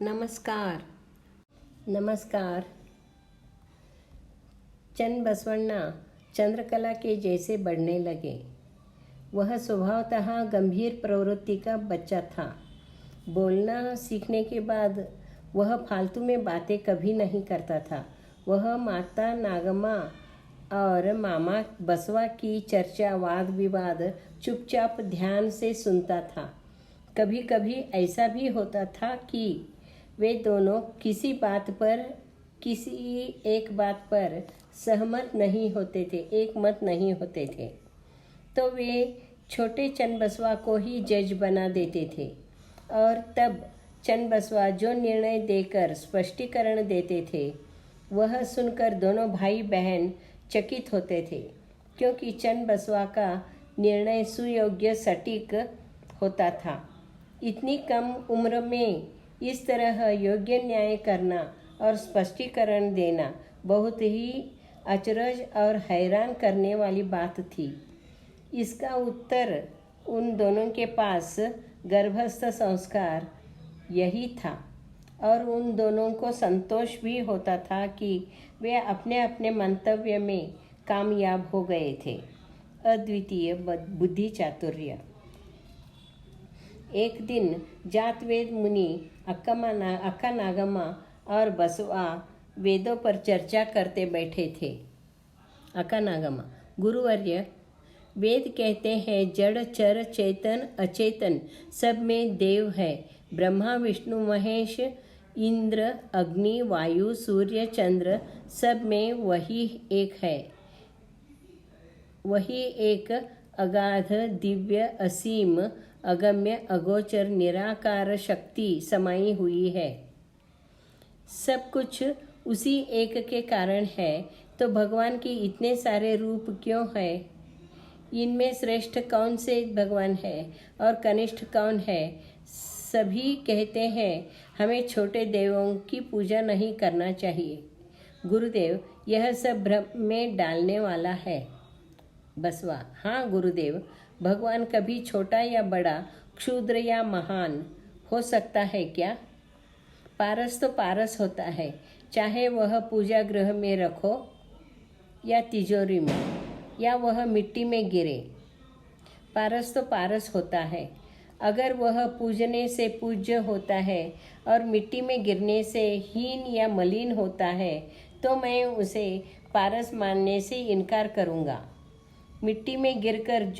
नमस्कार। नमस्कार। चन्न बसवण्णा चंद्रकला के जैसे बढ़ने लगे। वह स्वभावतः गंभीर प्रवृत्ति का बच्चा था। बोलना सीखने के बाद वह फालतू में बातें कभी नहीं करता था। वह माता नागम्मा और मामा बसवा की चर्चा वाद विवाद चुपचाप ध्यान से सुनता था। कभी कभी ऐसा भी होता था कि वे दोनों किसी एक बात पर सहमत नहीं होते थे, एक मत नहीं होते थे, तो वे छोटे चन्न बसवा को ही जज बना देते थे और तब चन्न बसवा जो निर्णय देकर स्पष्टीकरण देते थे वह सुनकर दोनों भाई बहन चकित होते थे, क्योंकि चन्न बसवा का निर्णय सुयोग्य सटीक होता था। इतनी कम उम्र में इस तरह योग्य न्याय करना और स्पष्टीकरण देना बहुत ही अचरज और हैरान करने वाली बात थी। इसका उत्तर उन दोनों के पास गर्भस्थ संस्कार यही था और उन दोनों को संतोष भी होता था कि वे अपने अपने मंतव्य में कामयाब हो गए थे। अद्वितीय बुद्धि चातुर्य। एक दिन जातवेद मुनि अक्का नागम्मा और बसवा वेदों पर चर्चा करते बैठे थे। अक्का नागम्मा: गुरुवर्य, वेद कहते हैं जड़ चर चेतन अचेतन सब में देव है। ब्रह्मा विष्णु महेश इंद्र अग्नि वायु सूर्य चंद्र सब में वही एक है। वही एक अगाध दिव्य असीम अगम्य अगोचर निराकार शक्ति समाई हुई है। सब कुछ उसी एक के कारण है, तो भगवान के इतने सारे रूप क्यों है? इनमें श्रेष्ठ कौन से भगवान है और कनिष्ठ कौन है? सभी कहते हैं हमें छोटे देवों की पूजा नहीं करना चाहिए। गुरुदेव, यह सब भ्रम में डालने वाला है। बसवा: हाँ गुरुदेव, भगवान कभी छोटा या बड़ा, क्षुद्र या महान हो सकता है क्या? पारस तो पारस होता है, चाहे वह पूजा गृह में रखो या तिजोरी में, या वह मिट्टी में गिरे। पारस तो पारस होता है। अगर वह पूजने से पूज्य होता है और मिट्टी में गिरने से हीन या मलिन होता है, तो मैं उसे पारस मानने से इनकार करूँगा। मिट्टी में गिरकर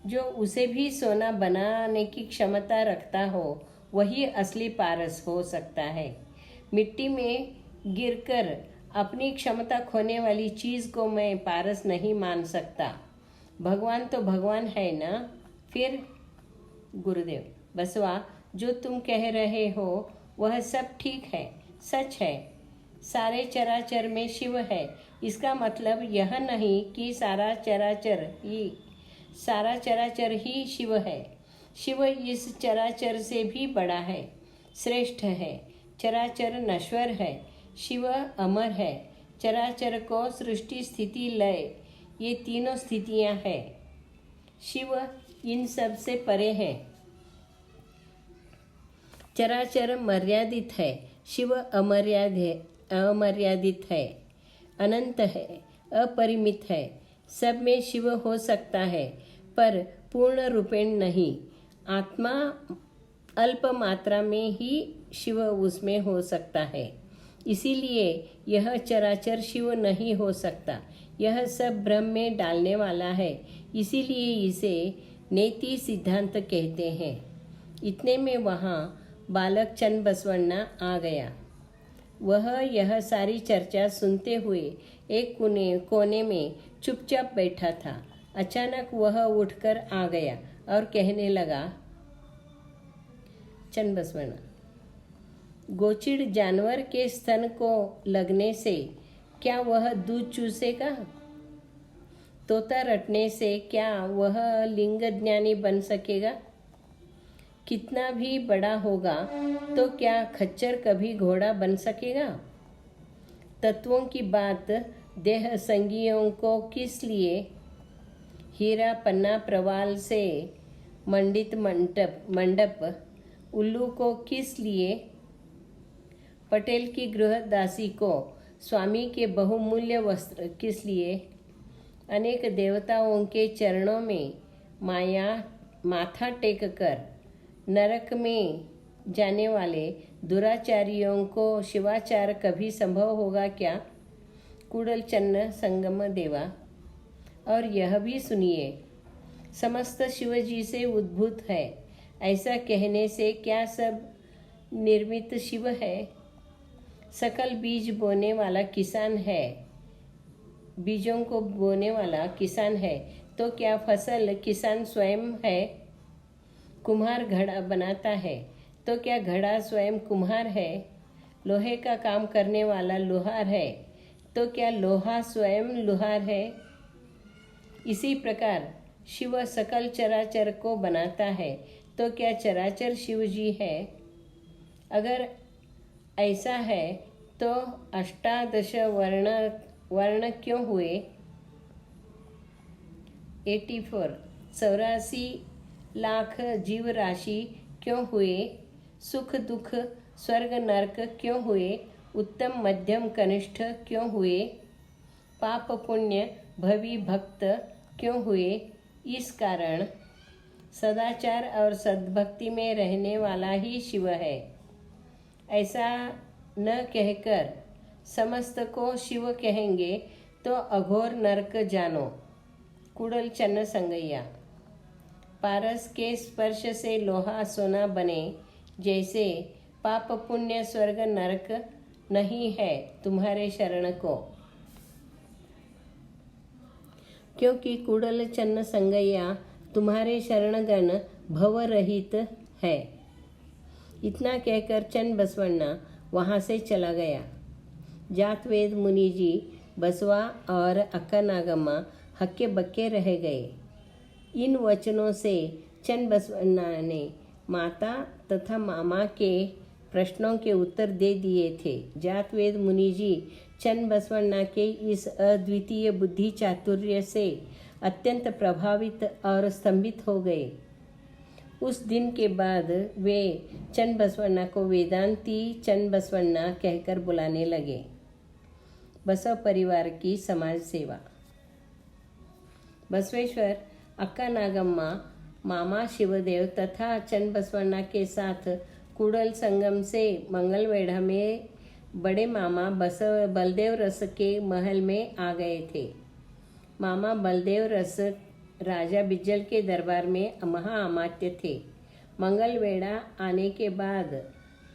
जो उसे भी सोना बनाने की क्षमता रखता हो, वही असली पारस हो सकता है। मिट्टी में गिरकर अपनी क्षमता खोने वाली चीज़ को मैं पारस नहीं मान सकता। भगवान तो भगवान है ना फिर? गुरुदेव: बसवा, जो तुम कह रहे हो वह सब ठीक है, सच है। सारे चराचर में शिव है। इसका मतलब यह नहीं कि सारा चराचर ही शिव है। शिव इस चराचर से भी बड़ा है, श्रेष्ठ है। चराचर नश्वर है, शिव अमर है। चराचर को सृष्टि स्थिति लय ये तीनों स्थितियां हैं। शिव इन सब से परे है। चराचर मर्यादित है, शिव अमर्यादित है, अनंत है, अपरिमित है। सब में शिव हो सकता है, पर पूर्ण रूपेण नहीं। आत्मा अल्प मात्रा में ही शिव उसमें हो सकता है। इसीलिए यह चराचर शिव नहीं हो सकता। यह सब भ्रम में डालने वाला है, इसीलिए इसे नेति सिद्धांत कहते हैं। इतने में वहाँ बालक चन्न बसवण्णा आ गया। वह यह सारी चर्चा सुनते हुए एक कोने में चुपचाप बैठा था। अचानक वह उठकर आ गया और कहने लगा, चन्न बसवण्णा, गोचिड़ जानवर के स्तन को लगने से क्या वह दूध चूसेगा? तोता रटने से क्या वह लिंग ज्ञानी बन सकेगा? कितना भी बड़ा होगा तो क्या खच्चर कभी घोड़ा बन सकेगा? तत्वों की बात देह संगियों को किस लिए हीरा पन्ना प्रवाल से मंडित मंडप उल्लू को किस लिए, पटेल की गृहदासी को स्वामी के बहुमूल्य वस्त्र किस लिए, अनेक देवताओं के चरणों में माथा टेक कर नरक में जाने वाले दुराचारियों को शिवाचार कभी संभव होगा क्या? कूडल चन्न संगम देवा। और यह भी सुनिए, समस्त शिवजी से उद्भूत है, ऐसा कहने से क्या सब निर्मित शिव है? सकल बीज बोने वाला किसान है, बीजों को बोने वाला किसान है, तो क्या फसल किसान स्वयं है? कुम्हार घड़ा बनाता है, तो क्या घड़ा स्वयं कुम्हार है? लोहे का काम करने वाला लोहार है, तो क्या लोहा स्वयं लोहार है? इसी प्रकार शिव सकल चराचर को बनाता है, तो क्या चराचर शिव जी है? अगर ऐसा है तो अष्टादश वर्ण क्यों हुए? 84 84 लाख जीव राशि क्यों हुए? सुख दुख स्वर्ग नरक क्यों हुए? उत्तम मध्यम कनिष्ठ क्यों हुए? पाप पुण्य भवि भक्त क्यों हुए? इस कारण सदाचार और सद्भक्ति में रहने वाला ही शिव है, ऐसा न कहकर समस्त को शिव कहेंगे तो अघोर नरक जानो। कुडल चन्न संगैया। पारस के स्पर्श से लोहा सोना बने, जैसे पाप पुण्य स्वर्ग नरक नहीं है तुम्हारे शरण को। क्योंकि कुडल चन्न संगैया तुम्हारे शरणगण भव रहित है। इतना कहकर चन्न बसवण्णा वहाँ से चला गया। जातवेद मुनि जी बसवा और अक्का नागम्मा हक्के बक्के रह गए। इन वचनों से चन्न बसवण्णा ने माता तथा मामा के प्रश्नों के उत्तर दे दिए थे। जातवेद मुनि जी चन्न बसवण्णा के इस अद्वितीय बुद्धि चातुर्य से अत्यंत प्रभावित और स्तंभित हो गए। उस दिन के बाद वे चन्न बसवण्णा को वेदांती चन्न बसवण्णा कहकर बुलाने लगे। बसव परिवार की समाज सेवा। बसवेश्वर अक्का नागम्मा, मामा शिवदेव तथा चन्न बसवण्णा के साथ कुडल संगम से मंगलवेढ़ा में बड़े मामा बलदेव रस के महल में आ गए थे। मामा बलदेव रस राजा बिज्जल के दरबार में महाअमात्य थे। मंगलवेढ़ा आने के बाद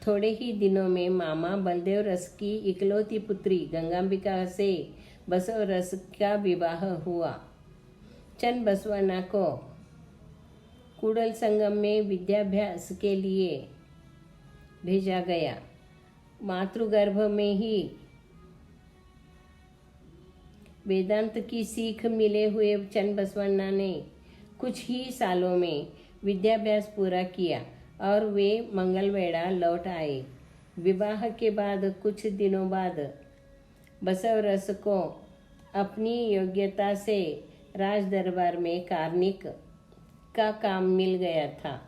थोड़े ही दिनों में मामा बलदेव रस की इकलौती पुत्री गंगांबिका से बसव रस का विवाह हुआ। चन्न बसवण्णा को कुडल संगम में विद्याभ्यास के लिए भेजा गया। मातृगर्भ में ही वेदांत की सीख मिले हुए चन्न बसवण्णा ने कुछ ही सालों में विद्याभ्यास पूरा किया और वे मंगलवेढ़ा लौट आए। विवाह के बाद कुछ दिनों बाद बसव रस को अपनी योग्यता से राज दरबार में कार्निक का काम मिल गया था।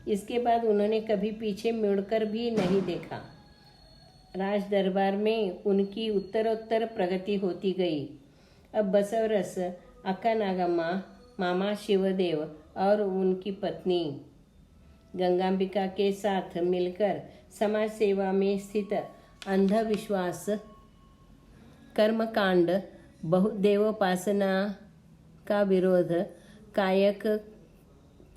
इसके बाद उन्होंने कभी पीछे मुड़कर भी नहीं देखा। राज दरबार में उनकी उत्तरोत्तर प्रगति होती गई। अब बसव रस अक्का नागम्मा, मामा शिवदेव और उनकी पत्नी गंगांबिका के साथ मिलकर समाज सेवा में स्थित अंधविश्वास, कर्मकांड, बहुदेवोपासना का विरोध, कायक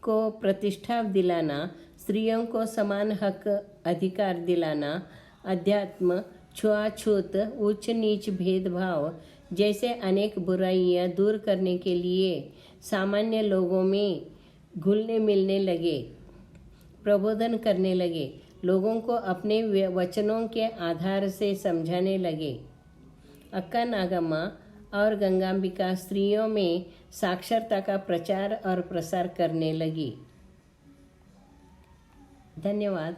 को प्रतिष्ठा दिलाना, स्त्रियों को समान हक अधिकार दिलाना, अध्यात्म, छुआछूत, उच्च नीच भेदभाव जैसे अनेक बुराइयां दूर करने के लिए सामान्य लोगों में घुलने मिलने लगे, प्रबोधन करने लगे, लोगों को अपने वचनों के आधार से समझाने लगे। अक्का नागम्मा और गंगांबिका स्त्रियों में साक्षरता का प्रचार और प्रसार करने लगी। धन्यवाद।